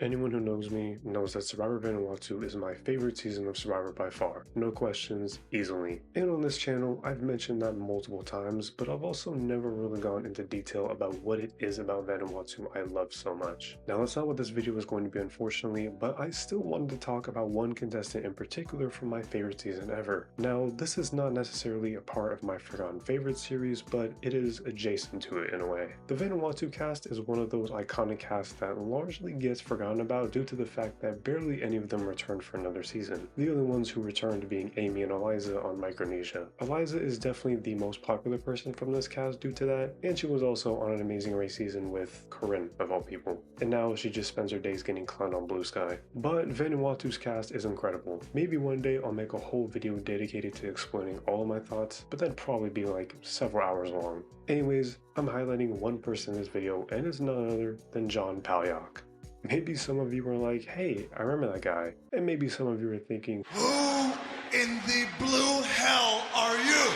Anyone who knows me knows that Survivor Vanuatu is my favorite season of Survivor by far. No questions, easily. And on this channel, I've mentioned that multiple times, but I've also never really gone into detail about what it is about Vanuatu I love so much. Now that's not what this video is going to be, unfortunately, but I still wanted to talk about one contestant in particular from my favorite season ever. Now, this is not necessarily a part of my Forgotten Favorites series, but it is adjacent to it in a way. The Vanuatu cast is one of those iconic casts that largely gets forgotten about due to the fact that barely any of them returned for another season. The only ones who returned being Amy and Eliza on Micronesia. Eliza is definitely the most popular person from this cast due to that, and she was also on an Amazing Race season with Corinne, of all people. And now she just spends her days getting clowned on Blue Sky. But Vanuatu's cast is incredible. Maybe one day I'll make a whole video dedicated to explaining all of my thoughts, but that'd probably be like several hours long. Anyways, I'm highlighting one person in this video, and it's none other than John Palyok. Maybe some of you were like, hey, I remember that guy. And maybe some of you are thinking, who in the blue hell are you?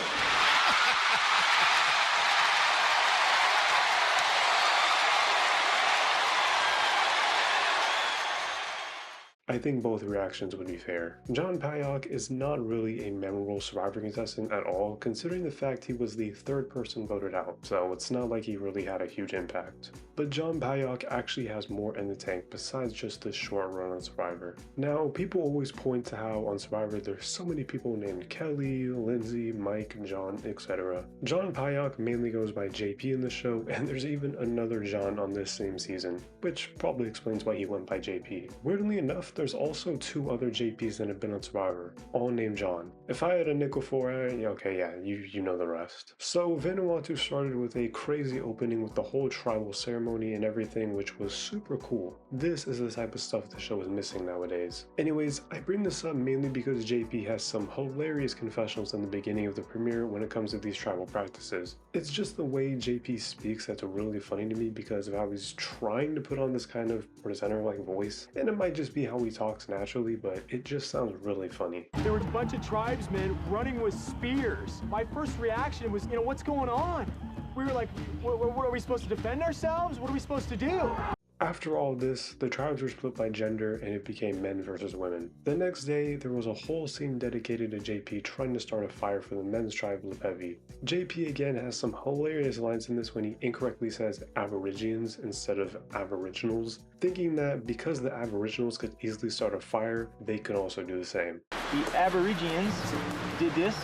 I think both reactions would be fair. John Palyok is not really a memorable Survivor contestant at all, considering the fact he was the third person voted out, so it's not like he really had a huge impact. But John Palyok actually has more in the tank besides just this short run on Survivor. Now, people always point to how on Survivor there's so many people named Kelly, Lindsay, Mike, John, etc. John Palyok mainly goes by JP in the show, and there's even another John on this same season, which probably explains why he went by JP. Weirdly enough, there's also two other JPs that have been on Survivor, all named John. If I had a nickel for it, okay, yeah, you know the rest. So Vanuatu started with a crazy opening with the whole tribal ceremony and everything, which was super cool. This is the type of stuff the show is missing nowadays. Anyways, I bring this up mainly because JP has some hilarious confessionals in the beginning of the premiere when it comes to these tribal practices. It's just the way JP speaks that's really funny to me because of how he's trying to put on this kind of presenter-like voice, and it might just be how he talks naturally, but it just sounds really funny. There were a bunch of tribesmen running with spears. My first reaction was, what's going on? We were like, what are we supposed to defend ourselves? What are we supposed to do? After all this, the tribes were split by gender and it became men versus women. The next day, there was a whole scene dedicated to JP trying to start a fire for the men's tribe Lepevi. JP again has some hilarious lines in this when he incorrectly says Aborigines instead of Aboriginals, thinking that because the Aboriginals could easily start a fire, they could also do the same. The Aborigines did this,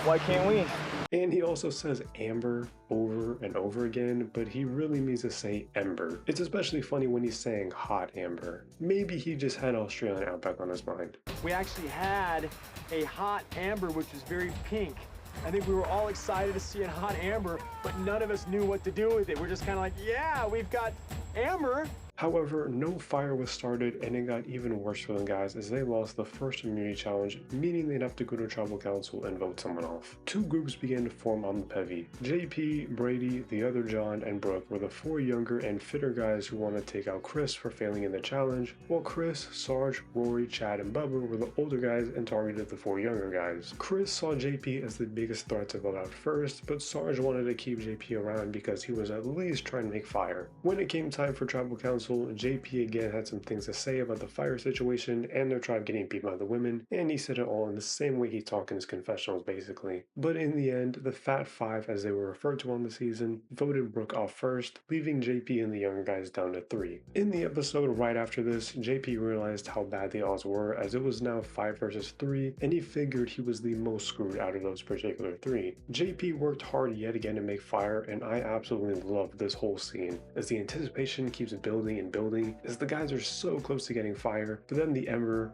why can't we? And he also says amber over and over again, but he really means to say ember. It's especially funny when he's saying hot amber. Maybe he just had Australian Outback on his mind. We actually had a hot amber, which was very pink. I think we were all excited to see a hot amber, but none of us knew what to do with it. We're just kind of like, yeah, we've got amber. However, no fire was started and it got even worse for the guys as they lost the first immunity challenge, meaning they'd have to go to tribal council and vote someone off. Two groups began to form on the Pevi. JP, Brady, the other John, and Brooke were the four younger and fitter guys who wanted to take out Chris for failing in the challenge, while Chris, Sarge, Rory, Chad, and Bubba were the older guys and targeted the four younger guys. Chris saw JP as the biggest threat to vote out first, but Sarge wanted to keep JP around because he was at least trying to make fire. When it came time for tribal council, JP again had some things to say about the fire situation and their tribe getting beat by the women, and he said it all in the same way he talked in his confessionals basically. But in the end, the Fat Five, as they were referred to on the season, voted Brooke off first, leaving JP and the younger guys down to 3. In the episode right after this, JP realized how bad the odds were as it was now 5 versus 3, and he figured he was the most screwed out of those particular 3. JP worked hard yet again to make fire, and I absolutely loved this whole scene as the anticipation keeps building and building as the guys are so close to getting fire, but then the ember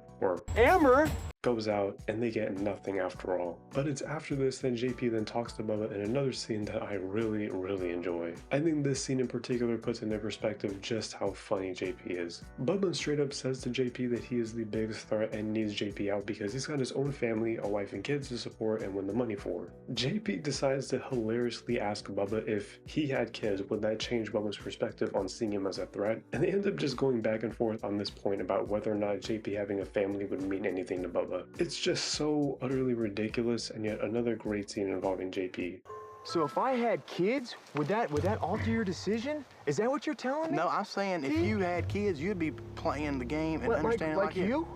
goes out and they get nothing after all. But it's after this that JP then talks to Bubba in another scene that I really enjoy. I think this scene in particular puts into perspective just how funny JP is. Bubba straight up says to JP that he is the biggest threat and needs JP out because he's got his own family, a wife and kids to support and win the money for. JP decides to hilariously ask Bubba if he had kids, would that change Bubba's perspective on seeing him as a threat? And they end up just going back and forth on this point about whether or not JP having a family would mean anything to Bubba. It's just so utterly ridiculous, and yet another great scene involving JP. So if I had kids, would that alter your decision? Is that what you're telling me? No, I'm saying if you had kids, you'd be playing the game and Like understanding like you?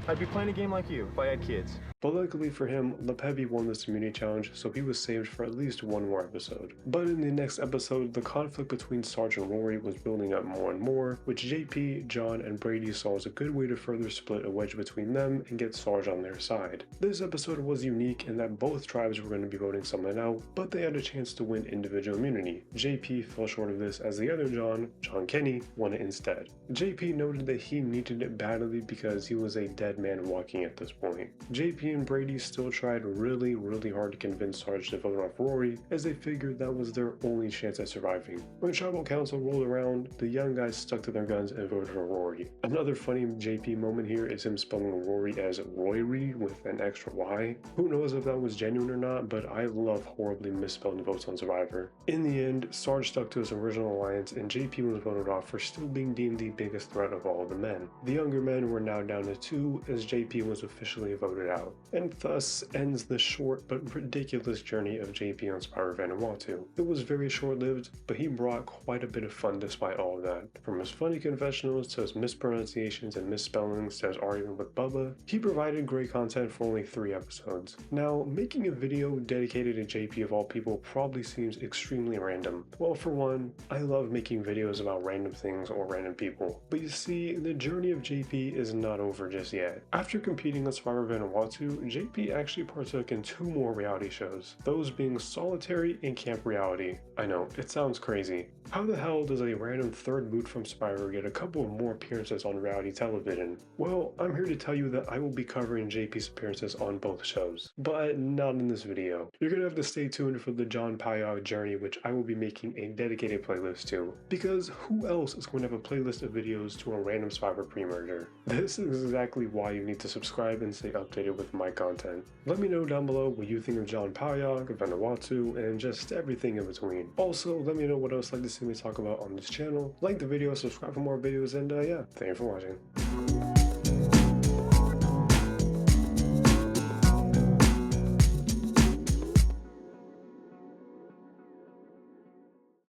I'd be playing a game like you if I had kids. But luckily for him, LePevy won this immunity challenge, so he was saved for at least one more episode. But in the next episode, the conflict between Sarge and Rory was building up more and more, which JP, John, and Brady saw as a good way to further split a wedge between them and get Sarge on their side. This episode was unique in that both tribes were going to be voting someone out, but they had a chance to win individual immunity. JP fell short of this as the other John Kenny, won it instead. JP noted that he needed it badly because he was a dead man walking at this point. JP and Brady still tried really hard to convince Sarge to vote off Rory, as they figured that was their only chance at surviving. When Tribal Council rolled around, the young guys stuck to their guns and voted for Rory. Another funny JP moment here is him spelling Rory as Roy-Reed with an extra Y. Who knows if that was genuine or not, but I love horribly misspelled votes on Survivor. In the end, Sarge stuck to his original alliance and JP was voted off for still being deemed the biggest threat of all the men. The younger men were now down to 2 as JP was officially voted out. And thus ends the short but ridiculous journey of JP on Survivor Vanuatu. It was very short-lived, but he brought quite a bit of fun despite all of that. From his funny confessionals to his mispronunciations and misspellings to his argument with Bubba, he provided great content for only 3 episodes. Now, making a video dedicated to JP of all people probably seems extremely random. Well, for one, I love making videos about random things or random people. But you see, the journey of JP is not over just yet. After competing on Survivor Vanuatu, JP actually partook in 2 more reality shows, those being Solitary and Camp Reality. I know, it sounds crazy. How the hell does a random third boot from Survivor get a couple of more appearances on reality television? Well, I'm here to tell you that I will be covering JP's appearances on both shows, but not in this video. You're gonna have to stay tuned for the John Palyok journey, which I will be making a dedicated playlist to, because who else is going to have a playlist of videos to a random Survivor pre-merger? This is exactly why you need to subscribe and stay updated with my content. Let me know down below what you think of John Palyok, Vanuatu, and just everything in between. Also, let me know what else you'd like to see me talk about on this channel. Like the video, subscribe for more videos, and yeah, thank you for watching.